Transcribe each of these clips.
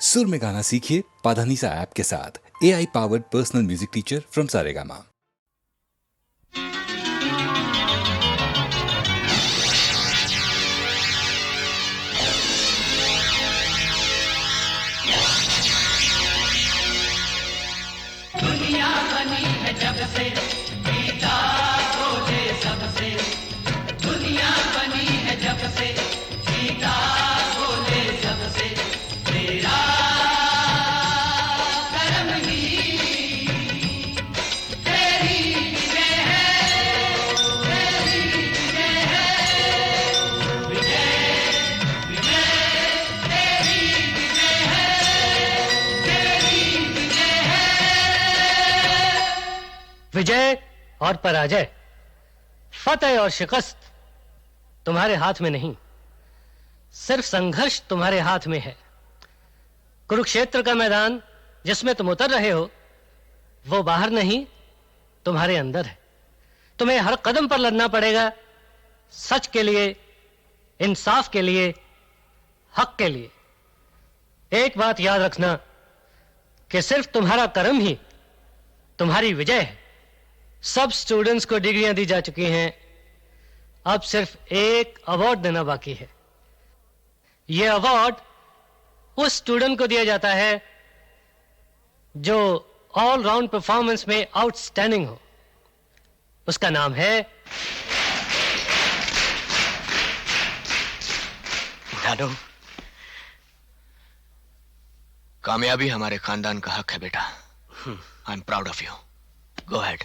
सुर में गाना सीखिए पाधानीसा ऐप के साथ। AI powered personal music teacher from Saregama. दुनिया बनी है जब से बीता खोजे सबसे, दुनिया बनी है जब से बीता खोजे सबसे, तेरा कर्म ही तेरी विजय है, तेरी विजय है, विजय विजय तेरी विजय है, तेरी विजय है। विजय और पराजय, फतेह और शिकस्त तुम्हारे हाथ में नहीं, सिर्फ संघर्ष तुम्हारे हाथ में है। कुरुक्षेत्र का मैदान जिसमें तुम उतर रहे हो वो बाहर नहीं तुम्हारे अंदर है। तुम्हें हर कदम पर लड़ना पड़ेगा, सच के लिए, इंसाफ के लिए, हक के लिए। एक बात याद रखना कि सिर्फ तुम्हारा कर्म ही तुम्हारी विजय है। सब स्टूडेंट्स को डिग्रियां दी जा चुकी हैं, अब सिर्फ एक अवार्ड देना बाकी है। यह अवार्ड उस स्टूडेंट को दिया जाता है जो ऑल राउंड परफॉर्मेंस में आउटस्टैंडिंग हो। उसका नाम है दादू। कामयाबी हमारे खानदान का हक है बेटा। I am proud of you. Go ahead.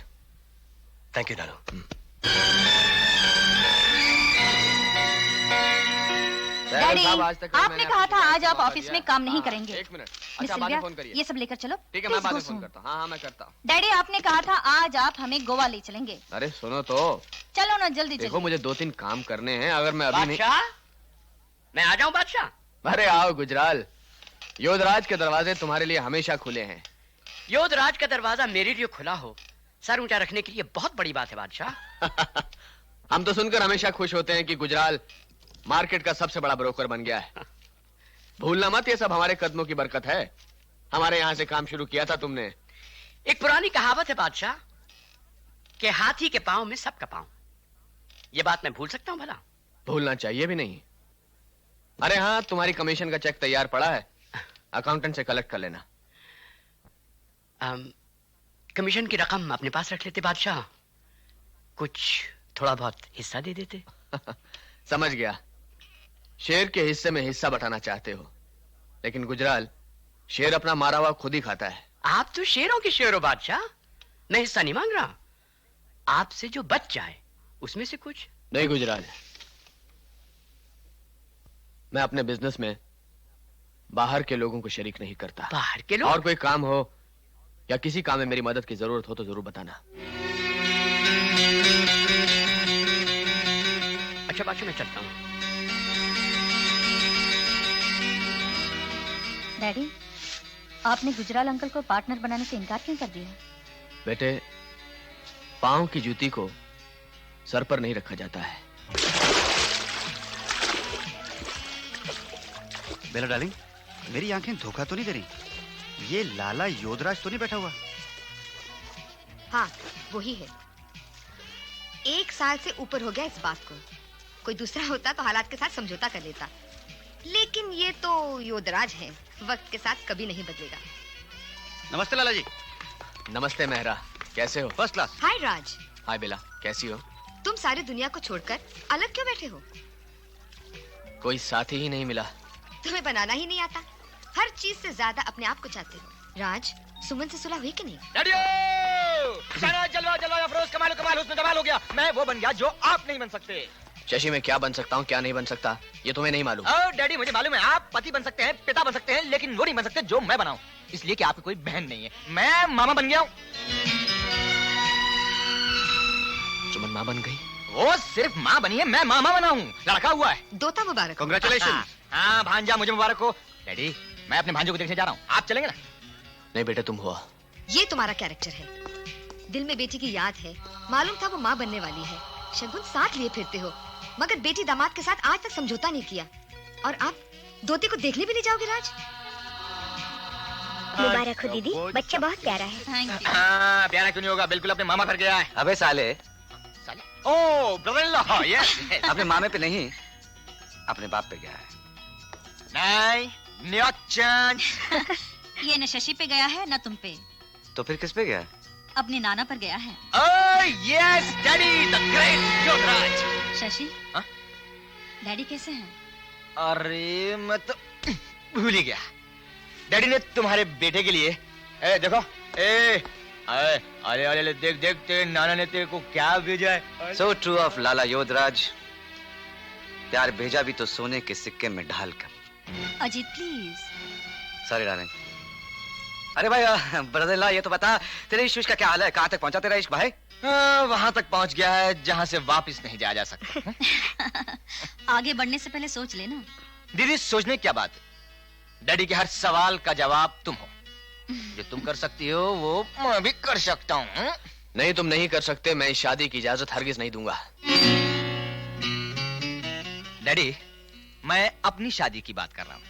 Thank you Dadu. Daddy, आपने कहा था आज आप ऑफिस में काम नहीं करेंगे। एक मिनट। मिस अच्छा, बाद में सिल्विया, फोन करिए। ये सब लेकर चलो। ठीक है, मैं Please बाद go में फोन soon। करता हूँ। हाँ मैं करता हूँ। डैडी, आपने कहा था आज आप हमें गोवा ले चलेंगे। अरे सुनो तो, चलो ना, जल्दी देखो चलो। मुझे 2-3 काम करने हैं। अगर मैं अभी नहीं। बादशाह, मैं आ जाऊं बादशाह? अरे आओ गुजराल, योधराज के दरवाजे तुम्हारे लिए हमेशा खुले हैं। योधराज का दरवाजा मेरे लिए खुला हो, सर ऊंचा रखने के लिए बहुत बड़ी बात है बादशाह। हम तो सुनकर हमेशा खुश होते हैं कि गुजराल मार्केट का सबसे बड़ा ब्रोकर बन गया है। भूलना मत, ये सब हमारे कदमों की बरकत है। हमारे यहाँ से काम शुरू किया था तुमने। एक पुरानी कहावत है बादशाह कि हाथी के पांव में सबका पांव। ये बात मैं भूल सकता हूं भला? भूलना चाहिए भी नहीं। अरे हाँ, तुम्हारी कमीशन का चेक तैयार पड़ा है, अकाउंटेंट से कलेक्ट कर लेना। कमीशन की रकम अपने पास रख लेते बादशाह, कुछ थोड़ा बहुत हिस्सा दे देते। समझ गया, शेर के हिस्से में हिस्सा बटाना चाहते हो, लेकिन गुजराल शेर अपना मारा हुआ खुद ही खाता है। आप तो शेरों के शेर हो बादशाह, मैं हिस्सा नहीं मांग रहा। आपसे जो बच जाए उसमें से कुछ। नहीं गुजराल, मैं अपने बिजनेस में बाहर के लोगों को शरीक नहीं करता। बाहर के लोग? और कोई काम हो या किसी काम में मेरी मदद की जरूरत हो तो जरूर बताना। अच्छा बादशाह, मैं चलता हूँ। डैडी, आपने गुजराल अंकल को पार्टनर बनाने से इनकार क्यों कर दिया? बेटे, पांव की जूती को सर पर नहीं रखा जाता है। बेला डार्लिंग, मेरी आंखें धोखा तो नहीं दे रही? ये लाला योधराज तो नहीं बैठा हुआ? हाँ, वही है। 1 साल से ऊपर हो गया इस बात को। कोई दूसरा होता तो हालात के साथ समझौता कर लेता, लेकिन ये तो योधराज है, वक्त के साथ कभी नहीं बदलेगा। नमस्ते लाला जी। नमस्ते मेहरा, कैसे हो? First class. हाय राज। हाय बेला, कैसी हो? तुम सारी दुनिया को छोड़कर अलग क्यों बैठे हो? कोई साथी ही नहीं मिला। तुम्हें बनाना ही नहीं आता, हर चीज से ज्यादा अपने आप को चाहते हो। राज, सुमन से सुलह हुई कि नहीं? जलवा जलवा अफरोज, कमाल कमाल, उसमें कमाल हो गया। मैं वो बन गया जो आप नहीं बन सकते। शशि, मैं क्या बन सकता हूँ क्या नहीं बन सकता ये तुम्हें नहीं मालूम। डैडी, मुझे मालूम है, आप पति बन सकते हैं, पिता बन सकते हैं, लेकिन वो नहीं बन सकते जो मैं बनाऊं, इसलिए कि आपकी कोई बहन नहीं है। मैं मामा बन गया हूँ। सुमन माँ बन गई? वो सिर्फ माँ बनी है, मैं मामा बना हूँ। लड़का हुआ है। दोता मुबारक। कांग्रेचुलेशन। हाँ भांजा, मुझे मुबारक हो। डैडी, मैं अपने भांजे को देखने जा रहा हूँ, आप चलेंगे ना? नहीं बेटे, तुम हो। ये तुम्हारा कैरेक्टर है। दिल में बेटी की याद है, मालूम था वो माँ बनने वाली है, शगुन साथ लिए फिरते हो, मगर बेटी दामाद के साथ आज तक समझौता नहीं किया, और आप दोते को देखने भी नहीं जाओगे राज? मुबारक हो दीदी, बच्चा बहुत प्यारा है। हाँ, प्यारा क्यों नहीं होगा, बिल्कुल अपने मामा पर गया है। अबे साले, ओ ब्रदर-इन-लॉ, यस। अपने मामे पे नहीं, अपने बाप पे गया है। नहीं, no chance। ये न शशि पे गया है न तुम पे, तो फिर किस पे गया है? अपने नाना पर गया है। Oh yes, Daddy, the great Yograj. Shashi, हाँ? डैडी कैसे हैं? अरे मैं तो भूल ही गया। डैडी ने तुम्हारे बेटे के लिए, ए देखो, अरे अरे देख देख तेरे नाना ने तेरे को क्या भेजा है। So true of लाला योधराज, प्यार भेजा भी तो सोने के सिक्के में ढाल कर। अजीत प्लीज। Sorry darling. अरे भाई ब्रदर-इन-लॉ, ये तो बता तेरे इश्क का क्या हाल है? कहाँ तक पहुंचा तेरा इश्क भाई? वहां तक पहुंच गया है जहां से वापस नहीं जाया जा सकता। आगे बढ़ने से पहले सोच लेना। दीदी सोचने की क्या बात है, डैडी के हर सवाल का जवाब तुम हो। जो तुम कर सकती हो वो मैं भी कर सकता हूँ। नहीं, तुम नहीं कर सकते। मैं इस शादी की इजाजत हरगिज नहीं दूंगा। डैडी, मैं अपनी शादी की बात कर रहा हूँ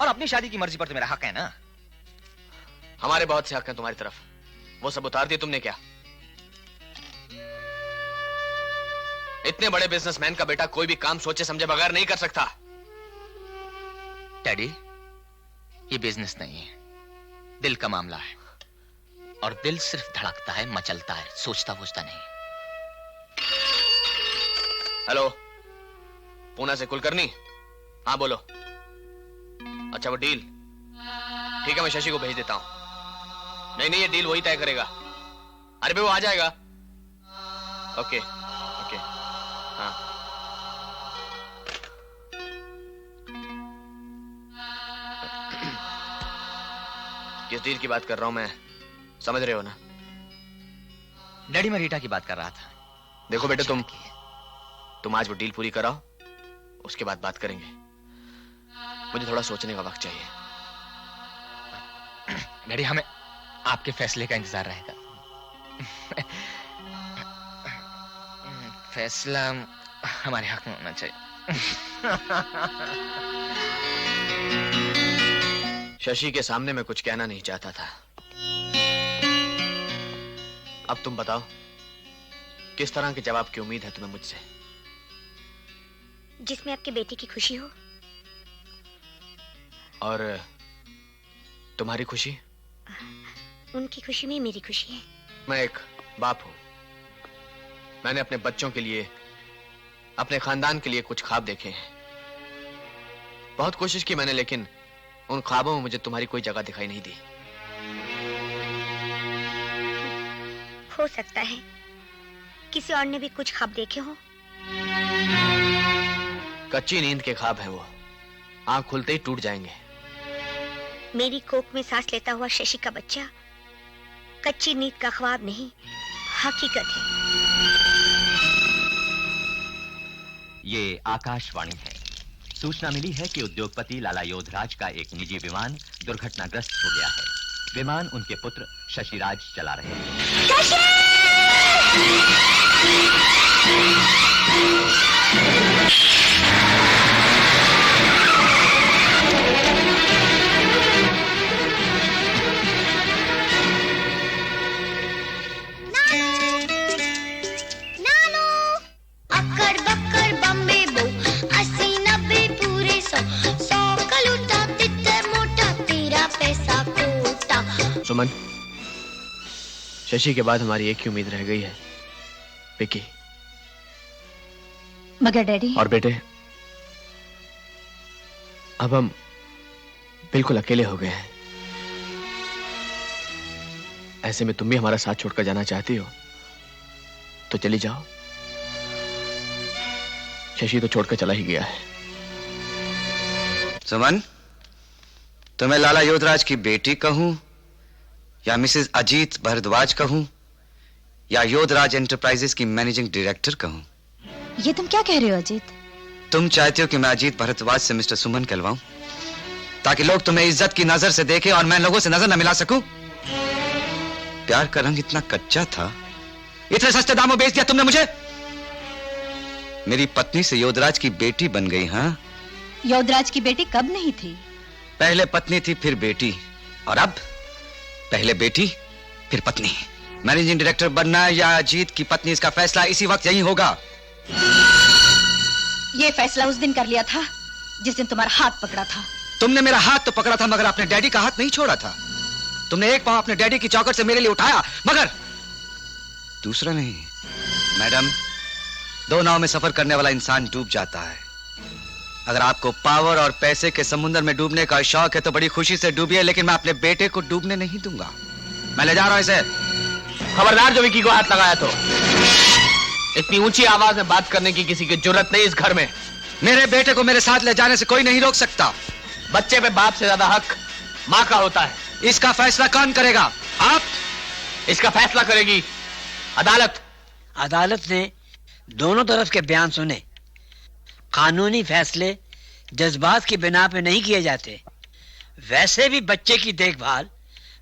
और अपनी शादी की मर्जी पर तो मेरा हक है ना। हमारे बहुत से हक हैं तुम्हारी तरफ, वो सब उतार दिए तुमने क्या? इतने बड़े बिजनेसमैन का बेटा कोई भी काम सोचे समझे बगैर नहीं कर सकता। डैडी, ये बिजनेस नहीं है, दिल का मामला है। और दिल सिर्फ धड़कता है, मचलता है, सोचता वोचता नहीं। हेलो, पूना से कुलकर्णी? हाँ बोलो। अच्छा वो डील ठीक है, मैं शशि को भेज देता हूं। नहीं, ये डील वही तय करेगा। अरे भाई वो आ जाएगा। ओके ओके, हाँ। किस डील की बात कर रहा हूं मैं, समझ रहे हो ना? डैडी, मैं रीटा की बात कर रहा था। देखो बेटे, तुम आज वो डील पूरी कराओ, उसके बाद बात करेंगे। मुझे थोड़ा सोचने का वक्त चाहिए। डैडी, हमें आपके फैसले का इंतजार रहेगा। फैसला हमारे हक में होना चाहिए। शशि के सामने मैं कुछ कहना नहीं चाहता था। अब तुम बताओ, किस तरह के जवाब की उम्मीद है तुम्हें मुझसे? जिसमें आपके बेटे की खुशी हो। और तुम्हारी खुशी? उनकी खुशी में मेरी खुशी है। मैं एक बाप हूं। मैंने अपने बच्चों के लिए, अपने खानदान के लिए कुछ ख्वाब देखे हैं। बहुत कोशिश की मैंने, लेकिन उन ख्वाबों में मुझे तुम्हारी कोई जगह दिखाई नहीं दी। हो सकता है किसी और ने भी कुछ ख्वाब देखे हो। कच्ची नींद के ख्वाब हैं वो, आंख खुलते ही टूट जाएंगे। मेरी कोख में सांस लेता हुआ शशि का बच्चा कच्ची नींद का ख्वाब नहीं, हकीकत है। ये आकाशवाणी है। सूचना मिली है कि उद्योगपति लाला योधराज का एक निजी विमान दुर्घटनाग्रस्त हो गया है। विमान उनके पुत्र शशिराज चला रहे हैं। सुमन, शशि के बाद हमारी एक ही उम्मीद रह गई है, विकी। मगर डैडी। और बेटे, अब हम बिल्कुल अकेले हो गए हैं। ऐसे में तुम भी हमारा साथ छोड़कर जाना चाहती हो तो चली जाओ। शशि तो छोड़कर चला ही गया है। सुमन, तुम्हें लाला योधराज की बेटी कहूं या मिसेस अजीत भारद्वाज कहूं या योधराज एंटरप्राइजेस की मैनेजिंग डायरेक्टर कहूं? ये तुम क्या कह रहे हो अजीत? तुम चाहते हो कि मैं अजीत भारद्वाज से मिस्टर सुमन कहलवाऊं ताकि लोग तुम्हें इज्जत की नजर से देखें और मैं लोगों से नजर न मिला सकूं? प्यार का रंग इतना कच्चा था, इतने सस्ते दामों बेच दिया तुमने मुझे। मेरी पत्नी से योधराज की बेटी बन गई। हाँ, योधराज की बेटी कब नहीं थी? पहले पत्नी थी, फिर बेटी, और अब पहले बेटी फिर पत्नी। मैनेजिंग डायरेक्टर बनना या अजीत की पत्नी, इसका फैसला इसी वक्त यही होगा। ये फैसला उस दिन कर लिया था जिस दिन तुम्हारा हाथ पकड़ा था। तुमने मेरा हाथ तो पकड़ा था, मगर अपने डैडी का हाथ नहीं छोड़ा था। तुमने एक पांव अपने डैडी की चौखट से मेरे लिए उठाया, मगर दूसरा नहीं। मैडम, दो नाव में सफर करने वाला इंसान डूब जाता है। अगर आपको पावर और पैसे के समुद्र में डूबने का शौक है तो बड़ी खुशी से डूबिए, लेकिन मैं अपने बेटे को डूबने नहीं दूंगा। मैं ले जा रहा हूं इसे। खबरदार जो विकी को हाथ लगाया तो। इतनी ऊंची आवाज में बात करने की किसी की जरूरत नहीं इस घर में। मेरे बेटे को मेरे साथ ले जाने से कोई नहीं रोक सकता। बच्चे पे बाप से ज्यादा हक माँ का होता है। इसका फैसला कौन करेगा? आप? इसका फैसला करेगी अदालत। अदालत ने दोनों तरफ के बयान सुने। कानूनी फैसले जज्बात की बिना पे नहीं किए जाते। वैसे भी बच्चे की देखभाल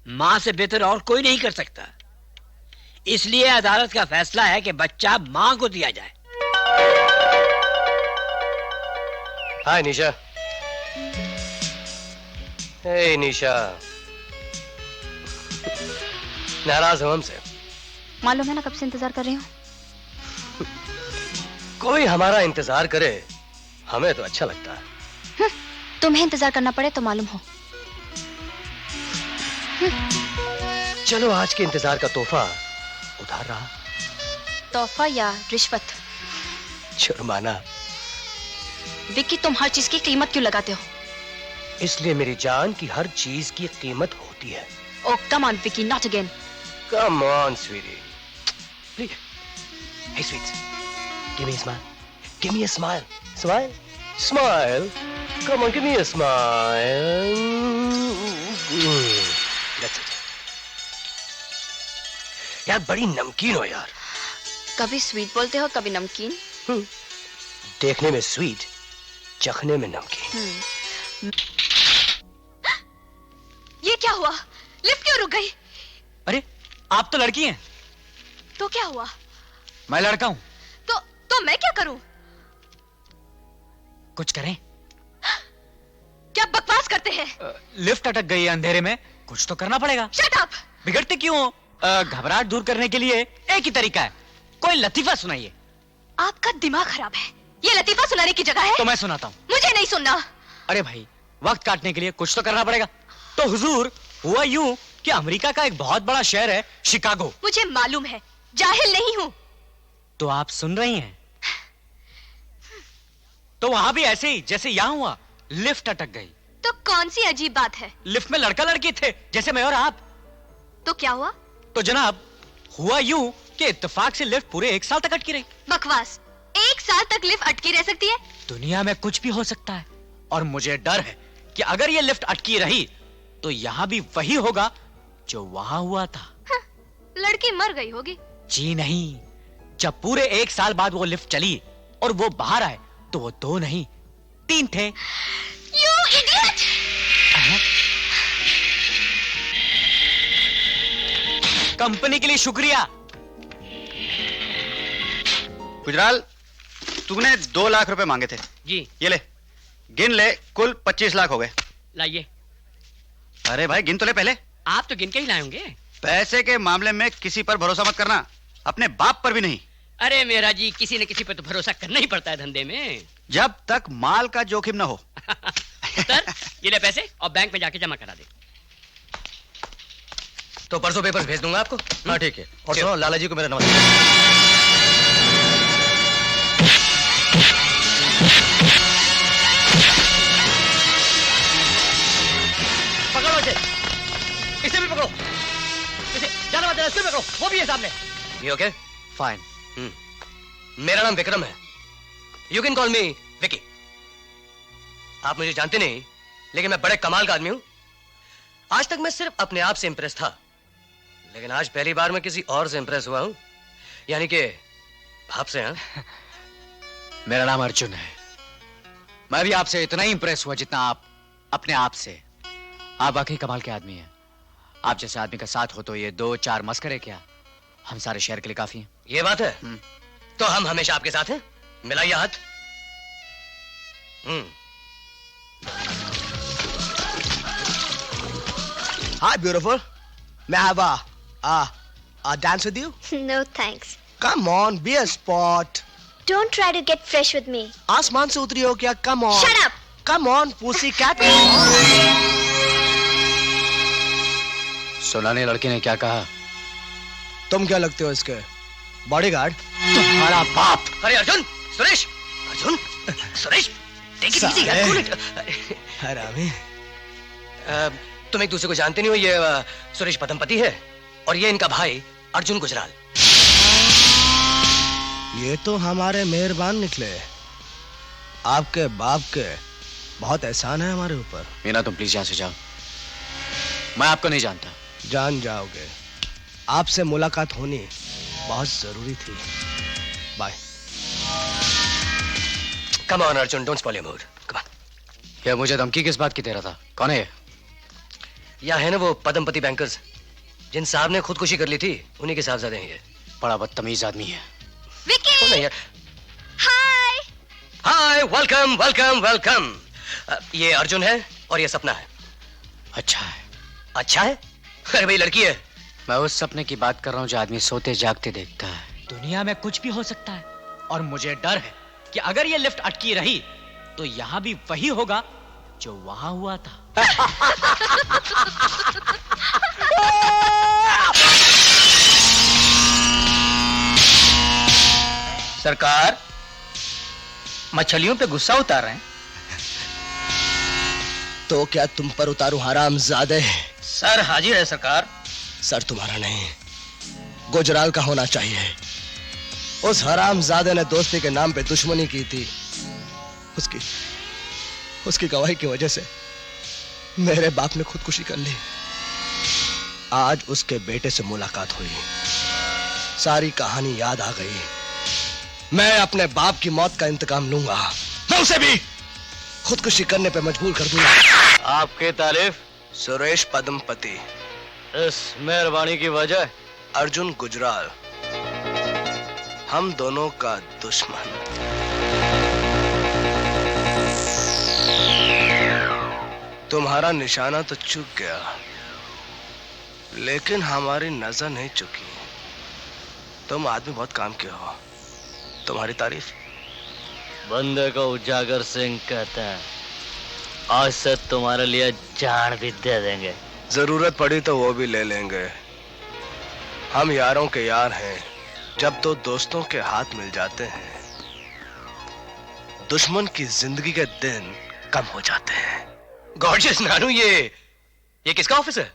माँ से बेहतर और कोई नहीं कर सकता। इसलिए अदालत का फैसला है कि बच्चा माँ को दिया जाए। हाय निशा। हे निशा, नाराज हो हमसे? मालूम है ना कब से इंतजार कर रही हूँ। कोई हमारा इंतजार करे हमें तो अच्छा लगता है। तुम्हें इंतजार करना पड़े तो मालूम हो। चलो आज के इंतजार का तोहफा उधार रहा। तोहफा या रिश्वत? जुर्माना। विक्की, तुम हर चीज की कीमत क्यों लगाते हो? इसलिए मेरी जान की हर चीज की कीमत होती है। Oh, come on, Vicky, not again. Come on, sweetie. Please. Hey, sweets. Give me a smile. Give me a smile. Smile. Smile. Come on, give me a smile. That's it. यार बड़ी नमकीन हो यार। कभी स्वीट बोलते हो, कभी नमकीन। देखने में स्वीट, चखने में नमकीन। ये क्या हुआ? लिफ्ट क्यों रुक गई? अरे आप तो लड़की हैं। तो क्या हुआ? मैं लड़का हूं। तो मैं क्या करूं? कुछ करें? क्या बकवास करते हैं? लिफ्ट अटक गई है अंधेरे में, कुछ तो करना पड़ेगा। Shut up! बिगड़ते क्यों हो? घबराहट दूर करने के लिए एक ही तरीका है, कोई लतीफा सुनाइए। आपका दिमाग खराब है। ये लतीफा सुनाने की जगह है? तो मैं सुनाता हूँ। मुझे नहीं सुनना। अरे भाई, वक्त काटने के लिए कुछ तो करना पड़ेगा। तो हुजूर, हुआ यूं कि अमेरिका का एक बहुत बड़ा शहर है शिकागो। मुझे मालूम है, जाहिल नहीं हूँ। तो आप सुन रही हैं? तो वहां भी ऐसे ही जैसे यहां हुआ, लिफ्ट अटक गई। तो कौन सी अजीब बात है? लिफ्ट में लड़का लड़की थे, जैसे मैं और आप। तो क्या हुआ? तो जनाब, हुआ यूं कि इत्तेफाक से लिफ्ट पूरे 1 साल तक अटकी रही। बकवास! 1 साल तक लिफ्ट अटकी रह सकती है? दुनिया में कुछ भी हो सकता है, और मुझे डर है कि अगर ये लिफ्ट अटकी रही तो यहाँ भी वही होगा जो वहां हुआ था। लड़की मर गई होगी। जी नहीं, जब पूरे 1 साल बाद वो लिफ्ट चली और वो बाहर आए तो वो 2 नहीं 3 थे। You idiot! कंपनी के लिए शुक्रिया। गुजराल, तूने 2 लाख रुपए मांगे थे। जी। ये ले, गिन ले, कुल 25 लाख हो गए। लाइए। अरे भाई गिन तो ले पहले। आप तो गिन के ही लाए होंगे। पैसे के मामले में किसी पर भरोसा मत करना, अपने बाप पर भी नहीं। अरे मेरा जी, किसी न किसी पर तो भरोसा करना ही पड़ता है धंधे में। जब तक माल का जोखिम ना हो। सर, ये ले पैसे और बैंक में जाके जमा करा दे। तो परसों पेपर्स भेज दूंगा आपको। हाँ ठीक है। और सुनो, लाला जी को मेरा नमस्कार। पकड़ो इसे, इसे भी पकड़ो, इसे जाना मत देना, इसे भी पकड़ो, वो भी है सामने। ये ओके? फाइन। मेरा नाम विक्रम है। यू कैन कॉल मी विकी। आप मुझे जानते नहीं, लेकिन मैं बड़े कमाल का आदमी हूं। आज तक मैं सिर्फ अपने आप से इंप्रेस था, लेकिन आज पहली बार मैं किसी और से इंप्रेस हुआ हूं, यानी कि आपसे। हाँ, मेरा नाम अर्जुन है। मैं भी आपसे इतना ही इंप्रेस हुआ जितना आप अपने आप से। आप वाकई कमाल के आदमी हैं। आप जैसे आदमी का साथ हो तो ये 2-4 मस्करे क्या, हम सारे शहर के लिए काफी हैं। ये बात है। तो हम हमेशा आपके साथ हैं। मिलाइए हाथ। हाय beautiful. May I have a dance with you? No thanks. Come on, be a sport. Don't try to get fresh with me. आसमान से उतरी हो क्या? Come on. Shut up. Come on, pussycat. सुना नहीं लड़के ने क्या कहा? तुम क्या लगते हो इसके? बॉडीगार्ड? तुम्हारा बाप। अरे Arjun, Suresh, Arjun, Suresh, take it easy, यार, cool it. हरामी। तुम एक दूसरे को जानते नहीं हो। ये सुरेश पदमपति है और ये इनका भाई अर्जुन गुजराल। ये तो हमारे मेहरबान निकले। आपके बाप के बहुत एहसान है हमारे ऊपर। मीना तुम प्लीज यहाँ से जाओ, मैं आपको नहीं जानता। जान जाओगे। आपसे मुलाकात होनी बहुत जरूरी थी। Bye. Come on Arjun, don't spoil your mood. Come on. ये मुझे धमकी किस बात की दे रहा था? कौन है ये? यहाँ है ना वो पदमपति बैंकर्स, जिन साहब ने खुदकुशी कर ली थी, उन्हीं के साहबजादे हैं ये। बड़ा बदतमीज आदमी है। विकी! हाय हाय, वेलकम वेलकम वेलकम। ये अर्जुन है और ये सपना है। अच्छा है। अच्छा है? अरे भाई लड़की है। मैं उस सपने की बात कर रहा हूँ जो आदमी सोते जागते देखता है। दुनिया में कुछ भी हो सकता है और मुझे डर है कि अगर ये लिफ्ट अटकी रही तो यहाँ भी वही होगा जो वहां हुआ था। सरकार मछलियों पे गुस्सा उतार रहे हैं। तो क्या तुम पर उतारूं हरामजादे? सर हाजिर है सरकार। सर तुम्हारा नहीं, गुजराल का होना चाहिए। उस हरामजादे ने दोस्ती के नाम पे दुश्मनी की थी। उसकी गवाही की वजह से मेरे बाप ने खुदकुशी कर ली। आज उसके बेटे से मुलाकात हुई, सारी कहानी याद आ गई। मैं अपने बाप की मौत का इंतकाम लूंगा। मैं उसे भी खुदकुशी करने पे मजबूर कर दूंगा। आपके तारीफ? सुरेश पदमपति। इस मेहरबानी की वजह? अर्जुन गुजराल, हम दोनों का दुश्मन। तुम्हारा निशाना तो चूक गया, लेकिन हमारी नजर नहीं चुकी। तुम आदमी बहुत काम के हो। तुम्हारी तारीफ? बंदे को उजागर सिंह कहते हैं। आज से तुम्हारे लिए जान भी दे देंगे। जरूरत पड़ी तो वो भी ले लेंगे। हम यारों के यार हैं। जब तो दोस्तों के हाथ मिल जाते हैं, दुश्मन की जिंदगी के दिन कम हो जाते हैं। गॉर्जियस नानू, ये किसका ऑफिस है?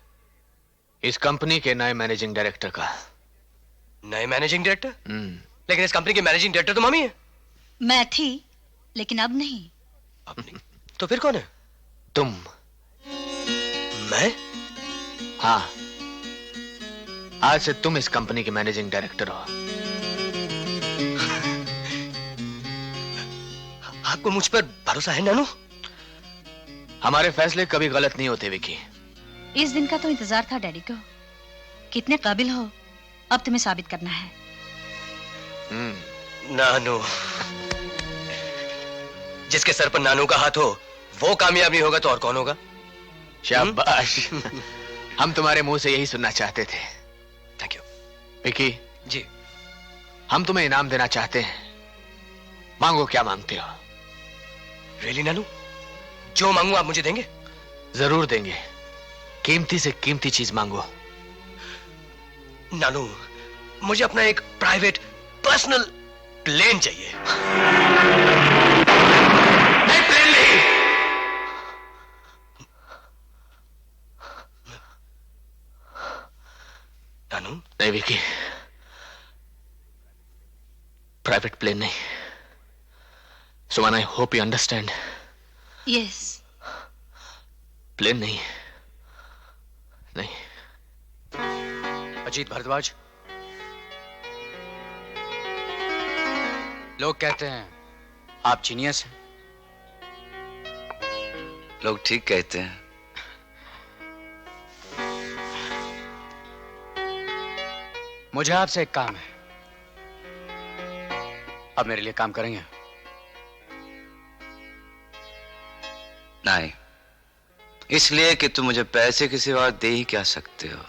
इस कंपनी के नए मैनेजिंग डायरेक्टर का। नए मैनेजिंग डायरेक्टर? लेकिन इस कंपनी के मैनेजिंग डायरेक्टर तो मम्मी है। मैं थी, लेकिन अब नहीं। अब नहीं तो फिर कौन है? तुम। मैं? हाँ, आज से तुम इस कंपनी के मैनेजिंग डायरेक्टर हो। आपको मुझ पर भरोसा है नानू? हमारे फैसले कभी गलत नहीं होते विकी। इस दिन का तो इंतजार था डैडी को। कितने काबिल हो, अब तुम्हें साबित करना है। नानू, जिसके सर पर नानू का हाथ हो वो कामयाब नहीं होगा तो और कौन होगा? शाबाश। हम तुम्हारे मुंह से यही सुनना चाहते थे। थैंक यू विकी जी। हम तुम्हें इनाम देना चाहते हैं। मांगो, क्या मांगते हो? रियली नानू? जो मांगू आप मुझे देंगे? जरूर देंगे। कीमती से कीमती चीज मांगो। नानू, मुझे अपना एक प्राइवेट पर्सनल प्लेन चाहिए। नहीं, प्लेन नहीं। नानू? नहीं विकी, प्राइवेट प्लेन नहीं। Suman, I hope you understand. Yes. Plane नहीं, नहीं। अजीत भारद्वाज, लोग कहते हैं आप जीनियस हैं। लोग ठीक कहते हैं। मुझे आपसे एक काम है। अब मेरे लिए काम करेंगे? नहीं, इसलिए कि तुम मुझे पैसे के सिवा दे ही क्या सकते हो।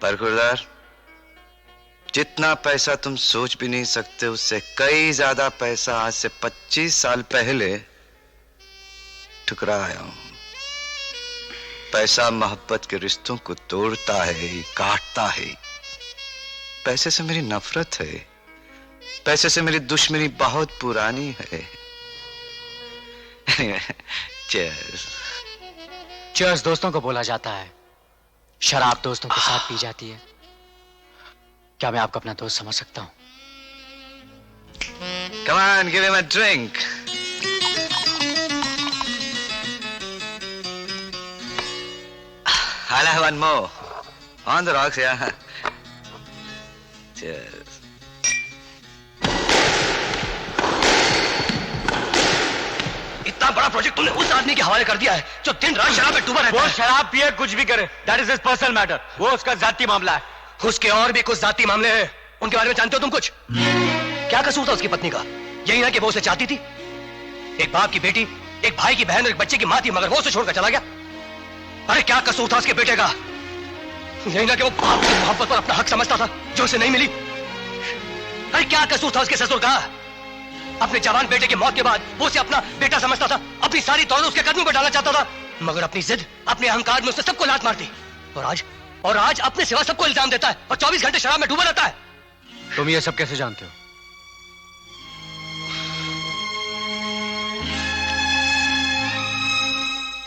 पर खुरदार, जितना पैसा तुम सोच भी नहीं सकते उससे कई ज्यादा पैसा आज से 25 साल पहले ठुकरा आया हूं। पैसा मोहब्बत के रिश्तों को तोड़ता है, काटता है। पैसे से मेरी नफरत है, पैसे से मेरी दुश्मनी बहुत पुरानी है। चीयर्स। चीयर्स दोस्तों को बोला जाता है, शराब दोस्तों के साथ पी जाती है। क्या मैं आपको अपना दोस्त समझ सकता हूं? Come on, give him a drink. I'll have one more. On the rocks, yeah. Cheers. इतना बड़ा प्रोजेक्ट तुमने उस आदमी के हवाले कर दिया है जो दिन रात शराब में डूबा रहता है। वो शराब पिए कुछ भी करे, that is his personal matter. वो उसका जाती मामला है। उसके और भी कुछ जाती मामले हैं, उनके बारे में जानते हो तुम कुछ? क्या कसूर था उसकी पत्नी का? यही ना कि वो उसे चाहती थी। एक बाप की बेटी, एक भाई की बहन और एक बच्चे की मां थी, मगर वो उसे छोड़कर चला गया। अरे क्या कसूर था उसके बेटे का? यही ना कि वो बाप की मोहब्बत पर अपना हक समझता था जो उसे नहीं मिली। अरे क्या कसूर था उसके ससुर का? अपने जवान बेटे की मौत के बाद वो उसे अपना बेटा समझता था, अपनी सारी दौलत उसके कदमों पर डालना चाहता था, मगर अपनी जिद, अपने अहंकार में उसने सबको लात मार दी। और आज अपने सिवा सबको इल्जाम देता है और 24 घंटे शराब में डूबा रहता है। तुम ये सब कैसे जानते हो?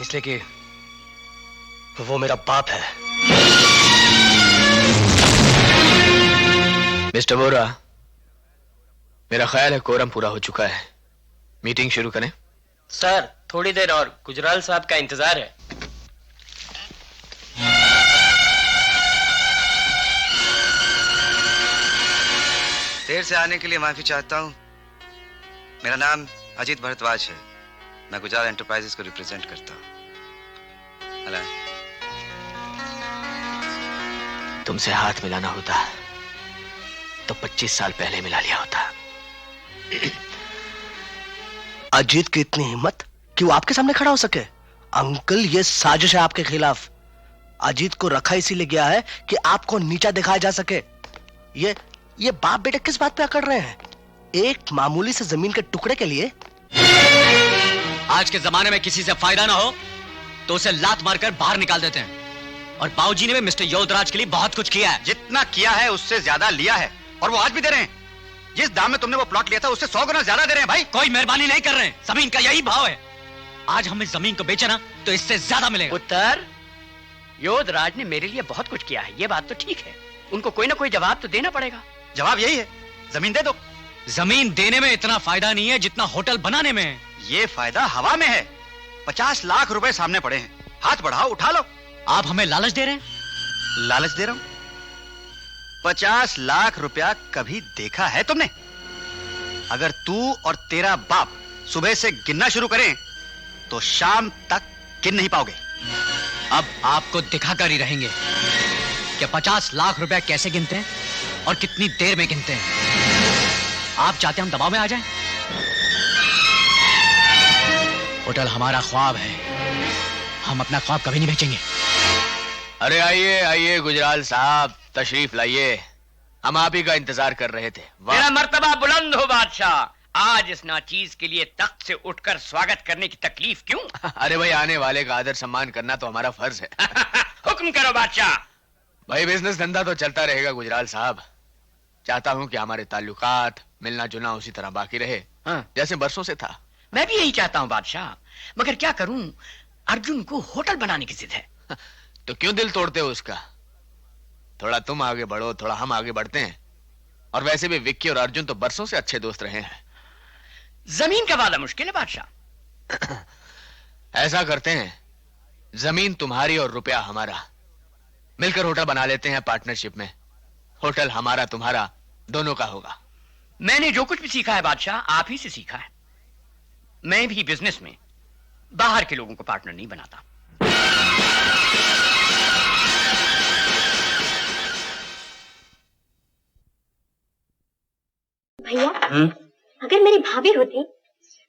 इसलिए कि वो मेरा बाप है। मिस्टर वोरा, मेरा ख्याल है कोरम पूरा हो चुका है। मीटिंग शुरू करें? सर थोड़ी देर और, गुजराल साहब का इंतजार है। देर से आने के लिए माफी चाहता हूं। मेरा नाम अजीत भारद्वाज है। मैं गुजराल एंटरप्राइजेस को रिप्रेजेंट करता हूं। हेलो। तुमसे हाथ मिलाना होता तो 25 साल पहले मिला लिया होता। अजीत की इतनी हिम्मत कि वो आपके सामने खड़ा हो सके? अंकल, ये साजिश है आपके खिलाफ। अजीत को रखा इसीलिए गया है कि आपको नीचा दिखाया जा सके। ये बाप बेटे किस बात पे अकड़ रहे हैं? एक मामूली से जमीन के टुकड़े के लिए? आज के जमाने में किसी से फायदा ना हो तो उसे लात मारकर बाहर निकाल देते हैं। और बाबूजी ने भी मिस्टर योधराज के लिए बहुत कुछ किया है। जितना किया है उससे ज्यादा लिया है, और वो आज भी दे रहे हैं। जिस दाम में तुमने वो प्लॉट लिया था उससे 100 गुना ज्यादा दे रहे हैं भाई। कोई मेहरबानी नहीं कर रहे हैं, जमीन का यही भाव है। आज हम इस जमीन को बेचे ना तो इससे ज्यादा मिलेगा। उत्तर, योधराज ने मेरे लिए बहुत कुछ किया है, ये बात तो ठीक है। उनको कोई ना कोई जवाब तो देना पड़ेगा। जवाब यही है, जमीन दे दो। जमीन देने में इतना फायदा नहीं है जितना होटल बनाने में है। ये फायदा हवा में है। 50 लाख रुपए सामने पड़े हैं, हाथ बढ़ाओ, उठा लो। आप हमें लालच दे रहे हैं? लालच दे रहा हूं? 50 लाख रुपया कभी देखा है तुमने? अगर तू और तेरा बाप सुबह से गिनना शुरू करें तो शाम तक गिन नहीं पाओगे। अब आपको दिखाकर ही रहेंगे कि 50 लाख रुपया कैसे गिनते हैं और कितनी देर में गिनते हैं। आप चाहते हम दबाव में आ जाएं? होटल हमारा ख्वाब है, हम अपना ख्वाब कभी नहीं बेचेंगे। अरे आइए आइए गुजराल साहब, तशरीफ लाइए। हम आप ही का इंतजार कर रहे थे। मेरा मर्तबा बुलंद हो बादशाह। आज इस नाचीज के लिए तख्त से उठकर स्वागत करने की तकलीफ क्यों? अरे भाई, आने वाले का आदर सम्मान करना तो हमारा फर्ज है। हुक्म करो बादशाह। भाई, बिजनेस धंधा तो चलता रहेगा गुजराल साहब। चाहता हूं कि हमारे ताल्लुकात, मिलना जुलना उसी तरह बाकी रहे जैसे बरसों से था। मैं भी यही चाहता हूं बादशाह, मगर क्या करूं, अर्जुन को होटल बनाने की जिद है। तो क्यों दिल तोड़ते हो उसका? थोड़ा तुम आगे बढ़ो, थोड़ा हम आगे बढ़ते हैं। और वैसे भी विक्की और अर्जुन तो बरसों से अच्छे दोस्त रहे हैं। जमीन का वादा मुश्किल है बादशाह। ऐसा करते हैं, जमीन तुम्हारी और रुपया हमारा, मिलकर होटल बना लेते हैं पार्टनरशिप में। होटल हमारा तुम्हारा दोनों का होगा। मैंने जो कुछ भी सीखा है बादशाह, आप ही से सीखा है। मैं भी बिजनेस में बाहर के लोगों को पार्टनर नहीं बनाता। भैया, अगर मेरी भाभी होती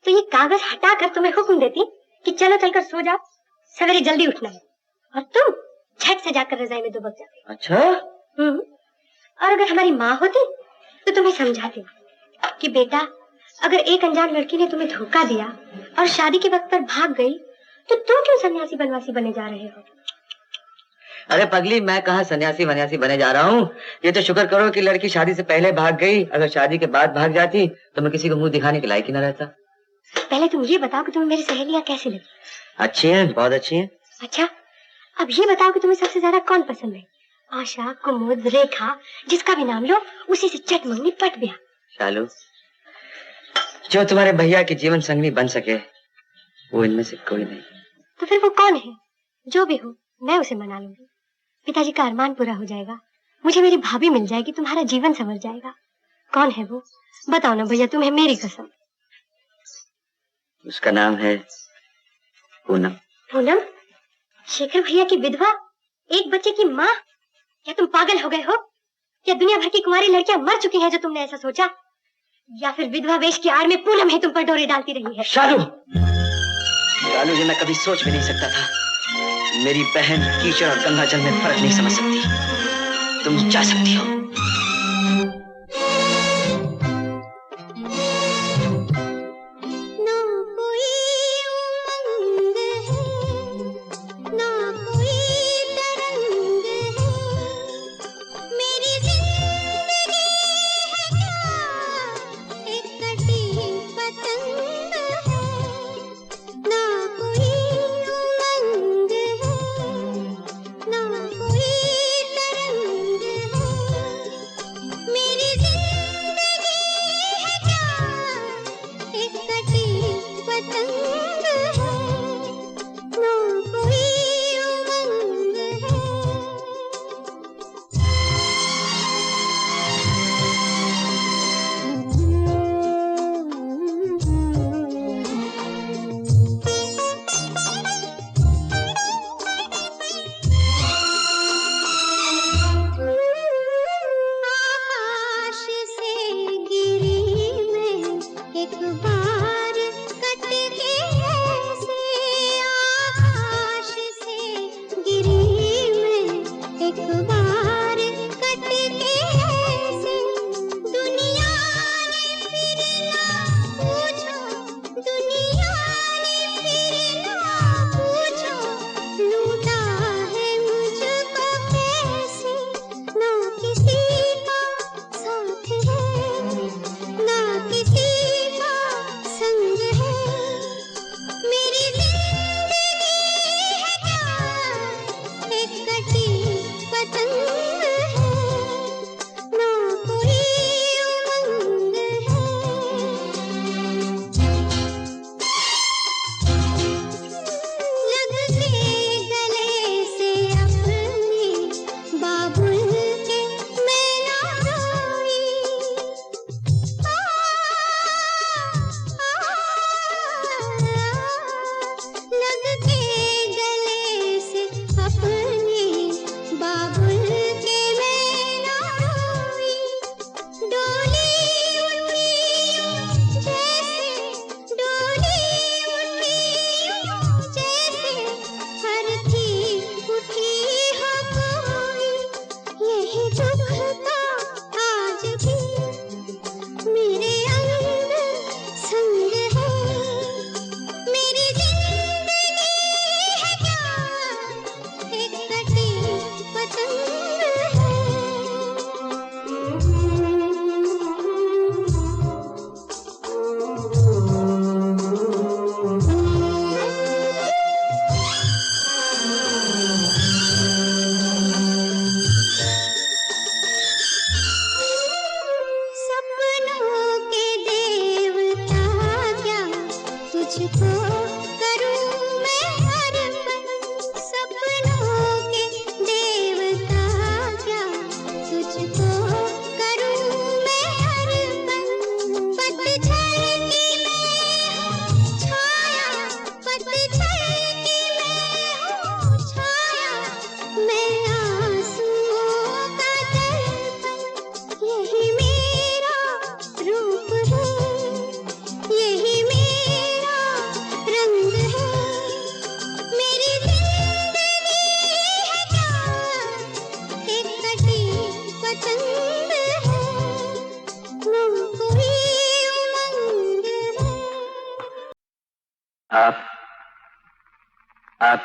तो ये कागज हटाकर तुम्हें हुक्म देती कि चलो चलकर सो जाओ, सवेरे जल्दी उठना है। और तुम झट से जाकर रजाई में दुबक जाते। अच्छा? और अगर हमारी माँ होती तो तुम्हें समझाती कि बेटा, अगर एक अनजान लड़की ने तुम्हें धोखा दिया और शादी के वक्त पर भाग गई तो तुम क्यों सन्यासी बनवासी बने जा रहे हो? अरे पगली, मैं कहाँ सन्यासी वन्यासी बने जा रहा हूँ। ये तो शुक्र करो कि लड़की शादी से पहले भाग गई। अगर शादी के बाद भाग जाती तो मैं किसी को मुंह दिखाने के लायक ही न रहता। पहले तुम ये बताओ कि तुम्हें मेरी सहेलियां कैसी लगी? अच्छी हैं, बहुत अच्छी हैं। अच्छा, अब ये बताओ कि तुम्हें सबसे ज्यादा कौन पसंद है? आशा, कुमुद, रेखा, जिसका भी नाम लो उसी से चट मंगनी पट ब्याह। शालू, जो तुम्हारे भैया की जीवन संगनी बन सके वो इनमें से कोई नहीं। तो फिर वो कौन है? जो भी हो मैं उसे मना लूंगी। पिताजी का अरमान पूरा हो जाएगा, मुझे मेरी भाभी मिल जाएगी, तुम्हारा जीवन संवर जाएगा। कौन है वो? बताओ ना भैया, तुम्हें मेरी कसम। उसका नाम है पूनम। पूनम? शेखर भैया की विधवा, एक बच्चे की माँ? क्या तुम पागल हो गए हो? क्या दुनिया भर की कुंवारी लड़कियां मर चुकी हैं जो तुमने ऐसा सोचा? या फिर विधवा वेश की आड़ में पूनम ही तुम पर डोरे डालती रही है? शालू, शालू, ये मैं कभी सोच भी नहीं सकता था। मेरी बहन कीचड़ और गंगा जल में फर्क नहीं समझ सकती। तुम जा सकती हो।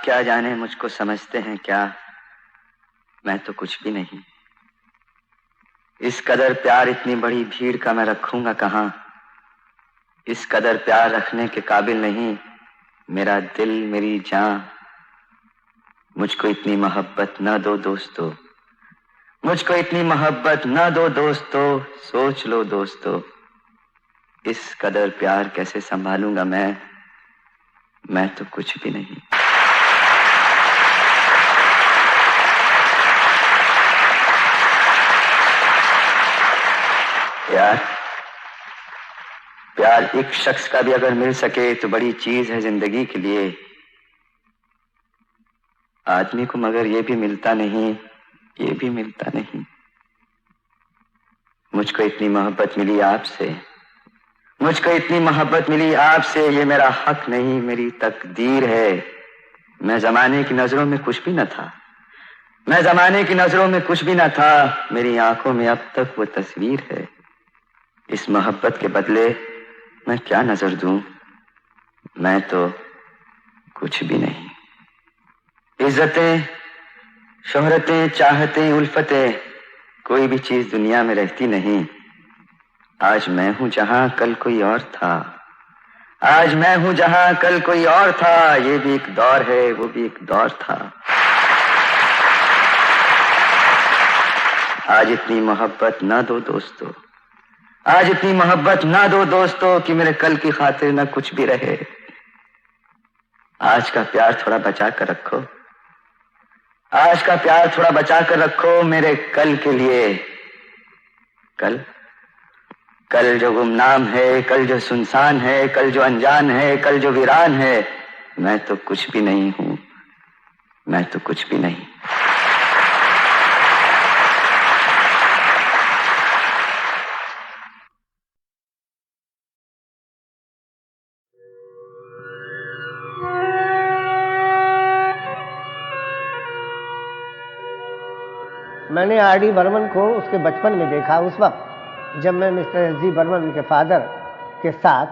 क्या जाने मुझको समझते हैं क्या, मैं तो कुछ भी नहीं। इस कदर प्यार इतनी बड़ी भीड़ का मैं रखूंगा कहां। इस कदर प्यार रखने के काबिल नहीं मेरा दिल मेरी जान। मुझको इतनी मोहब्बत न दो दोस्तों, मुझको इतनी मोहब्बत न दो दोस्तों। सोच लो दोस्तों, इस कदर प्यार कैसे संभालूंगा मैं तो कुछ भी नहीं। प्यार एक शख्स का भी अगर मिल सके तो बड़ी चीज है जिंदगी के लिए। आदमी को मगर ये भी मिलता नहीं, ये भी मिलता नहीं। मुझको इतनी मोहब्बत मिली आपसे, मुझको इतनी मोहब्बत मिली आपसे। ये मेरा हक नहीं, मेरी तकदीर है। मैं जमाने की नजरों में कुछ भी न था, मैं जमाने की नजरों में कुछ भी न था। मेरी आंखों में अब तक वो तस्वीर है। इस मोहब्बत के बदले मैं क्या नजर दूं, मैं तो कुछ भी नहीं। इज्जतें, शोहरतें, चाहतें, उल्फतें, कोई भी चीज दुनिया में रहती नहीं। आज मैं हूं जहां कल कोई और था, आज मैं हूं जहां कल कोई और था। ये भी एक दौर है, वो भी एक दौर था। आज इतनी मोहब्बत ना दो दोस्तों, आज इतनी मोहब्बत ना दो दोस्तों कि मेरे कल की खातिर ना कुछ भी रहे। आज का प्यार थोड़ा बचा कर रखो, आज का प्यार थोड़ा बचा कर रखो मेरे कल के लिए। कल जो गुमनाम है, कल जो सुनसान है, कल जो अनजान है, कल जो वीरान है। मैं तो कुछ भी नहीं हूं, मैं तो कुछ भी नहीं। मैंने आर.डी. बर्मन को उसके बचपन में देखा, उस वक्त जब मैं मिस्टर एस.जी. बर्मन उनके फादर के साथ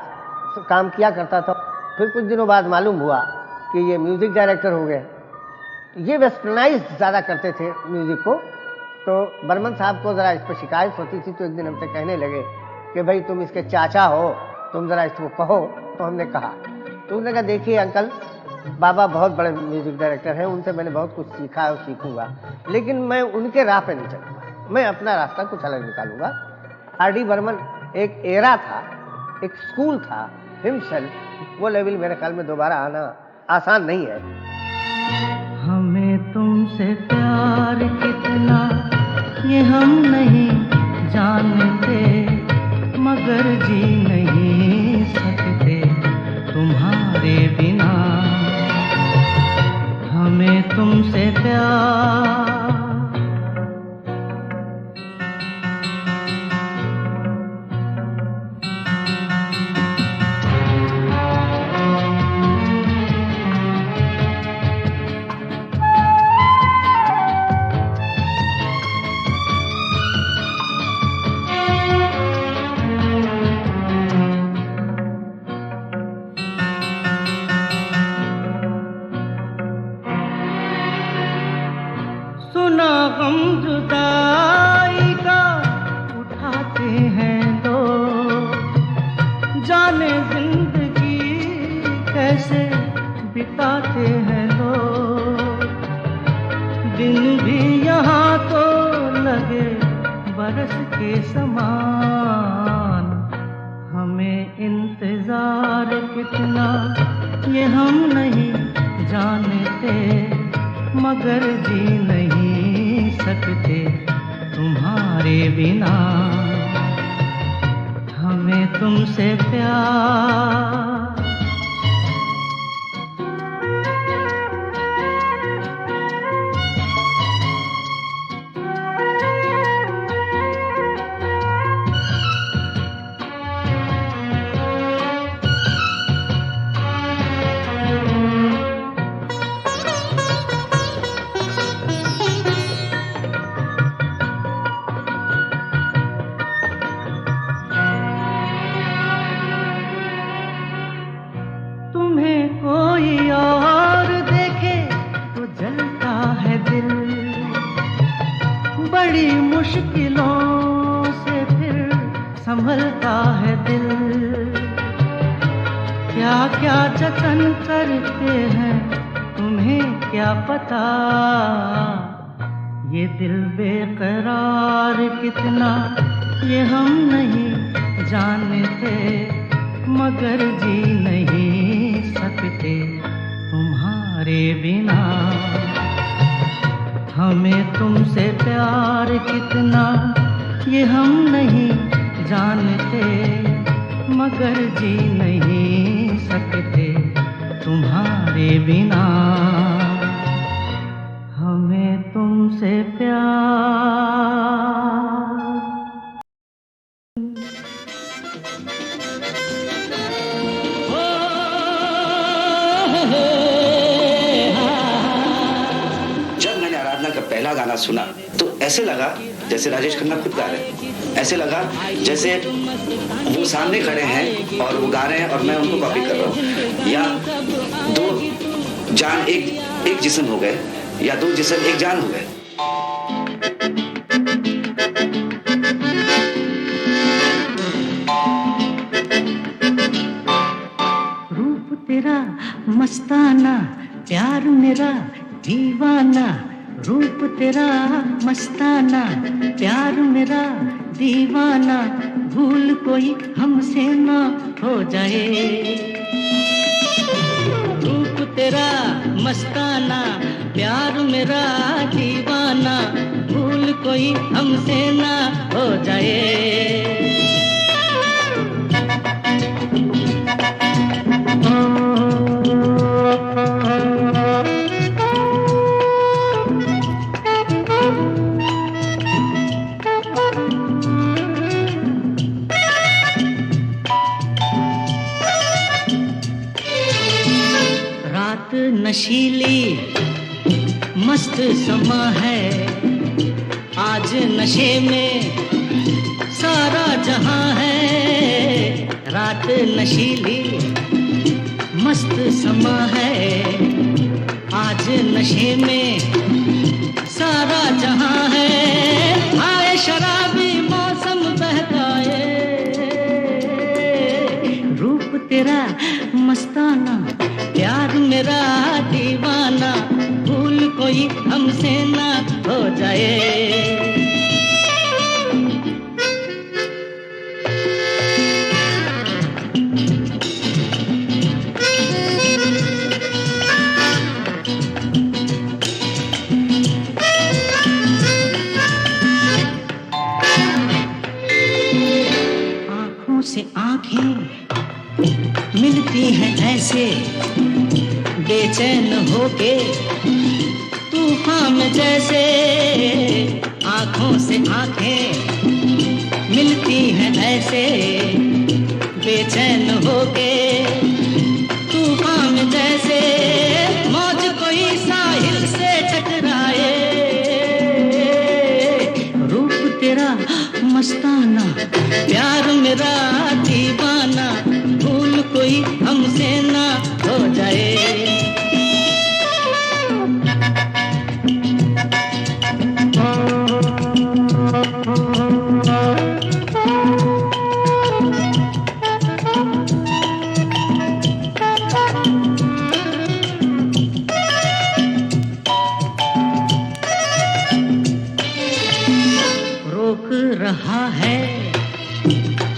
काम किया करता था। फिर कुछ दिनों बाद मालूम हुआ कि ये म्यूज़िक डायरेक्टर हो गए। ये वेस्टर्नाइज ज़्यादा करते थे म्यूज़िक को। तो बर्मन साहब को ज़रा इस पर शिकायत होती थी, तो एक दिन हमसे कहने लगे कि भाई तुम इसके चाचा हो, तुम ज़रा इसको कहो। तो हमने कहा, तो उन्होंने कहा देखिए अंकल, बाबा बहुत बड़े म्यूज़िक डायरेक्टर हैं, उनसे मैंने बहुत कुछ सीखा और सीखूंगा, लेकिन मैं उनके राह पे नहीं चलूँगा, मैं अपना रास्ता कुछ अलग निकालूंगा। आर.डी. बर्मन एक एरा था, एक स्कूल था हिमसेल्फ। वो लेवल मेरे ख्याल में दोबारा आना आसान नहीं है। हमें तुमसे प्यार कितना ये हम नहीं जानते, मगर जी नहीं सकते तुम्हारे बिना। हमें तुमसे प्यार गम जुदाई का उठाते हैं लोग, जाने जिंदगी कैसे बिताते हैं लोग। दिन भी यहाँ तो लगे बरस के समान, हमें इंतजार कितना ये हम नहीं जानते, मगर जी नहीं सकते तुम्हारे बिना। हमें तुमसे प्यार दिल क्या क्या जतन करते हैं तुम्हें क्या पता, ये दिल बेकरार कितना ये हम नहीं जानते, मगर जी नहीं सकते तुम्हारे बिना। हमें तुमसे प्यार कितना ये हम नहीं जानते, मगर जी नहीं सकते तुम्हारे बिना। हमें तुमसे प्यार। जब मैंने आराधना का पहला गाना सुना तो ऐसे लगा जैसे राजेश खन्ना खुद गा रहे हैं, ऐसे लगा जैसे वो सामने खड़े हैं और वो गा रहे हैं और मैं उनको कॉपी कर रहा हूँ, या दो जान एक जिस्म हो गए, या दो जिस्म एक जान हो गए। रूप तेरा मस्ताना, प्यार मेरा दीवाना, रूप तेरा मस्ताना, प्यार मेरा दीवाना, भूल कोई हमसे ना हो जाए। रूप तेरा मस्ताना, प्यार मेरा दीवाना, भूल कोई हमसे ना हो जाए। नशीली मस्त समा है, आज नशे में सारा जहां है। रात नशीली मस्त समा है, आज नशे में सारा जहां है। आए शराबी मौसम बहकाए, रूप तेरा मस्ताना, प्यार मेरा दीवाना, भूल कोई हमसे ना हो जाए। आँखों से आँखें मिलती हैं ऐसे, बेचैन होके तूफान में जैसे। आँखों से आँखें मिलती हैं ऐसे, बेचैन होके तूफान में जैसे। मौज कोई साहिल से टकराए, रूप तेरा मस्ताना, प्यार मेरा दीवाना, भूल कोई हमसे ना हो जाए। रोक रहा है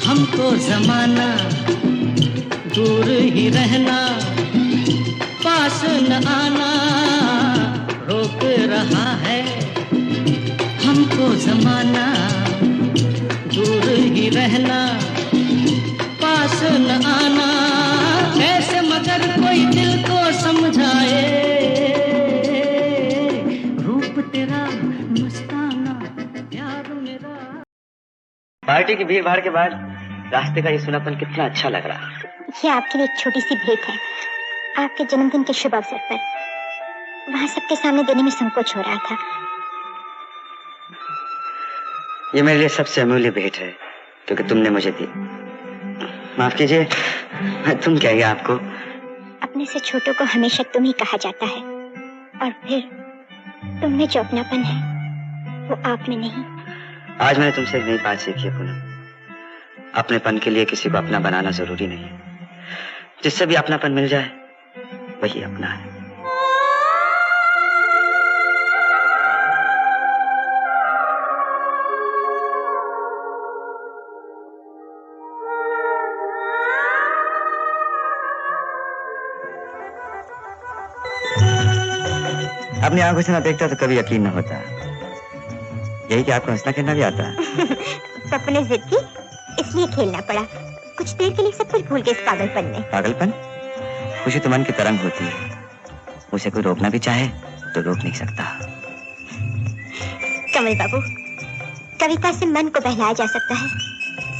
हमको जमाना, दूर ही रहना, पास न आना। रोक रहा है हमको जमाना, दूर ही रहना, पास न आना। कैसे मगर कोई दिल को समझाए, रूप तेरा मस्ताना, प्यार मेरा। पार्टी की भीड़ भाड़ के बाद रास्ते का ये सुनापन कितना अच्छा लग रहा। ये आपके लिए एक छोटी सी भेंट है, आपके जन्मदिन के शुभ अवसर पर। वहाँ सबके सामने देने में संकोच हो रहा था। ये मेरे लिए सबसे अमूल्य भेंट है क्योंकि तुमने मुझे दी। माफ कीजिए, मैं तुम कह गया आपको। अपने से छोटों को हमेशा तुम ही कहा जाता है, और फिर तुम में जो अपनापन है वो आप में नहीं। आज मैंने तुमसे एक नई बात सीखी है पूनम। अपनेपन के लिए किसी को अपना बनाना जरूरी नहीं। जिससे भी अपनापन मिल जाए वही अपना है। अपनी आंखों से ना देखता तो कभी यकीन न होता। यही कि आपको हंसना खेलना भी आता है। सपने जिद की, इसलिए खेलना पड़ा। कुछ देर के लिए सब कुछ भूल गए इस पागलपन में। पागलपन? खुशी तो मन की तरंग होती है, उसे कोई रोकना भी चाहे तो रोक नहीं सकता। कमल बाबू, कविता से मन को बहलाया जा सकता है,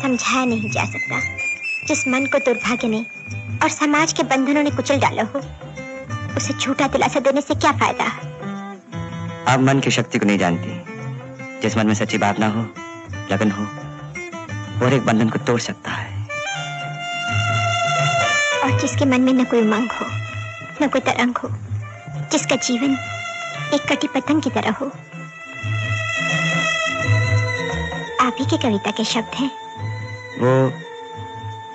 समझाया नहीं जा सकता। जिस मन को दुर्भाग्य ने और समाज के बंधनों ने कुचल डाला हो, उसे झूठा दिलासा देने से क्या फायदा? आप मन की शक्ति को नहीं जानती। जिस मन में सच्ची भावना हो, लगन हो, वो एक बंधन को तोड़ सकता है। और जिसके मन में न कोई उमंग हो, न कोई तरंग हो, जिसका जीवन एक कटी पतंग की तरह हो। आप ही की कविता के शब्द हैं। वो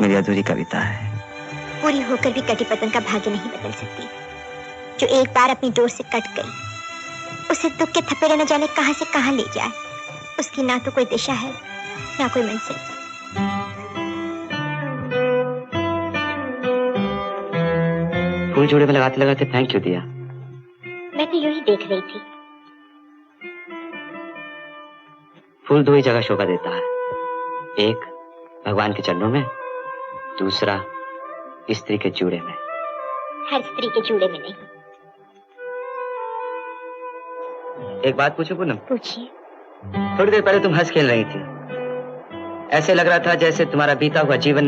मेरी अधूरी कविता है। पूरी होकर भी कटी पतंग का भाग्य नहीं बदल सकती। जो एक बार अपनी डोर से कट गई, उसे दुख के थपेड़े न जाने कहां से कहां ले जाए। उसकी ना तो कोई दिशा है, ना कोई मंजिल। फूल जोड़े में लगाते लगाते फेंक क्यों दिया? मैं तो यूं ही देख रही थी। फूल दो ही जगह शोभा देता है, एक भगवान के चरणों में, दूसरा स्त्री के जूड़े में। हर स्त्री के जूड़े में नहीं। एक बात पूछूं पूनम? पूछिए। थोड़ी देर पहले तुम हंस खेल रही थी। ऐसे लग रहा था जैसे तुम्हारा बीता हुआ जीवन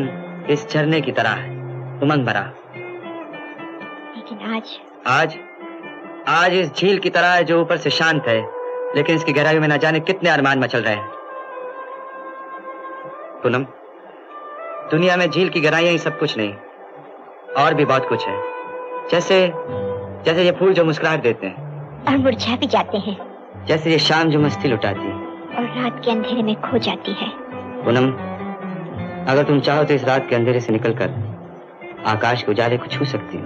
इस झरने की तरह है, उमंग भरा। लेकिन आज इस झील की तरह है जो ऊपर से शांत है, लेकिन इसकी गहराई में न जाने कितने अरमान मचल रहे हैं। पूनम, दुनिया में झील की गहराइयां ही सब कुछ नहीं, और भी बहुत कुछ है। जैसे ये फूल जो मुस्कुराहट देते हैं और मुरझा भी जाते हैं, जैसे ये शाम जो मस्ती लुटाती है और रात के अंधेरे में खो जाती है। पूनम, अगर तुम चाहो तो इस रात के अंधेरे से निकलकर आकाश के उजाले को छू सकती हो।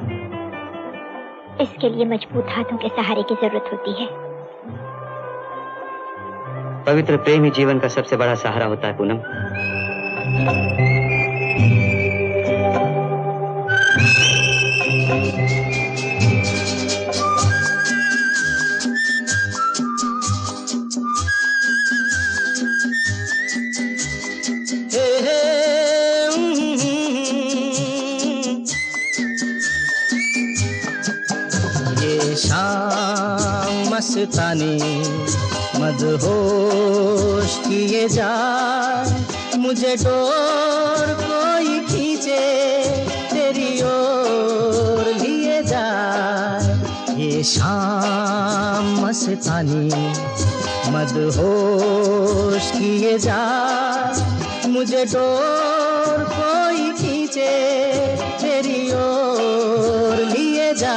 इसके लिए मजबूत हाथों के सहारे की जरूरत होती है। पवित्र प्रेम ही जीवन का सबसे बड़ा सहारा होता है पूनम। मस्तानी मदहोश किए जा, मुझे डोर कोई खींचे तेरी ओर लिए जा। ये शाम मस्तानी मदहोश किए जा, मुझे डोर कोई खींचे तेरी ओर लिए जा।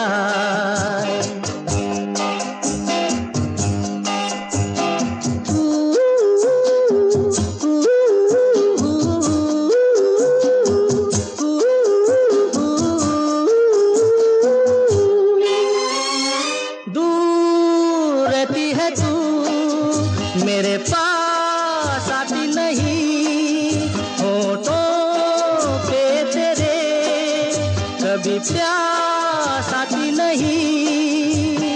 प्यास आती नहीं,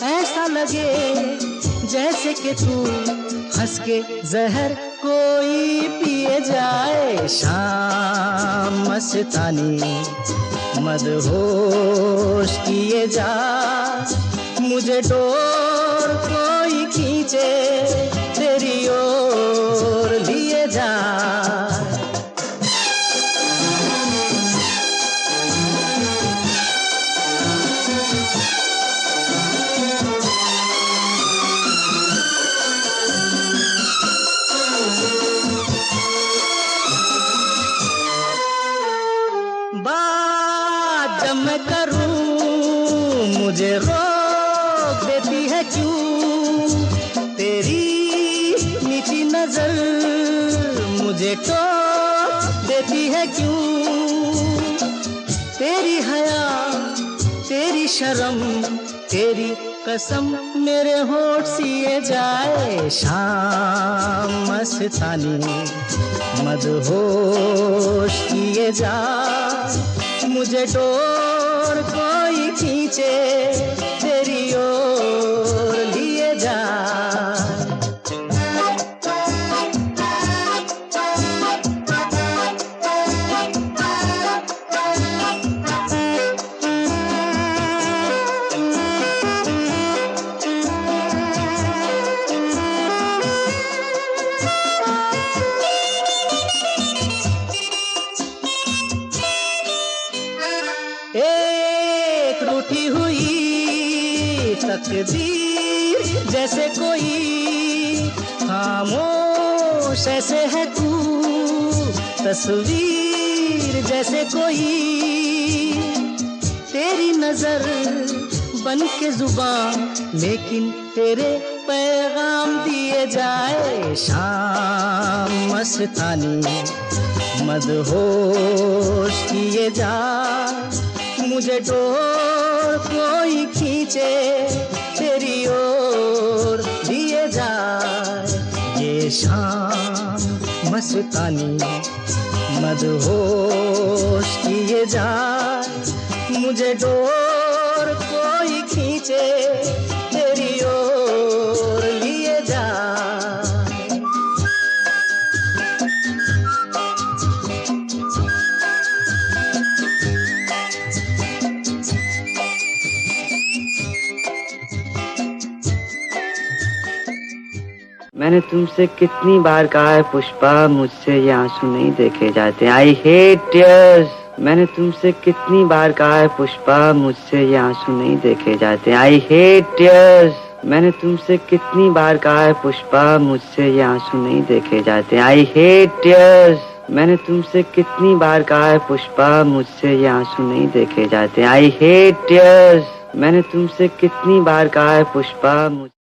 ऐसा लगे जैसे कि तू हंस के जहर कोई पिए जाए। शाम मस्तानी मदहोश किए जा, मुझे डोर कोई खींचे तेरी ओर लिए जा। मैं करूं मुझे रोक देती है क्यों तेरी मीठी नजर, मुझे तो देती है क्यों? तेरी हया, तेरी शर्म, तेरी कसम मेरे होठ सिए जाए। शाम मस्तानी मदहोश किए जा, मुझे डोर कोई खींचे तेरी ओर लिए जा। एक रूठी हुई तकदीर जैसे कोई, खामोश ऐसे है तू तस्वीर जैसे कोई। तेरी नजर बन के जुबान, लेकिन तेरे पैगाम दिए जाए। शाम मस्तानी मदहोश किए जा, मुझे डोर कोई खींचे तेरी ओर दिए जाए। ये शाम मस्तानी मदहोश किए जाए, मुझे डोर कोई खींचे तेरी ओर लिए जाए। मैंने तुमसे कितनी बार कहा है पुष्पा, मुझसे ये आंसू नहीं देखे जाते। I hate tears. मैंने तुमसे कितनी बार कहा है पुष्पा, मुझसे ये आंसू नहीं देखे जाते। I hate tears. मैंने तुमसे कितनी बार कहा है पुष्पा, मुझसे ये आंसू नहीं देखे जाते। I hate tears. मैंने तुमसे कितनी बार कहा है पुष्पा, मुझसे ये आंसू नहीं देखे जाते। I hate tears. मैंने तुमसे कितनी बार कहा है पुष्पा।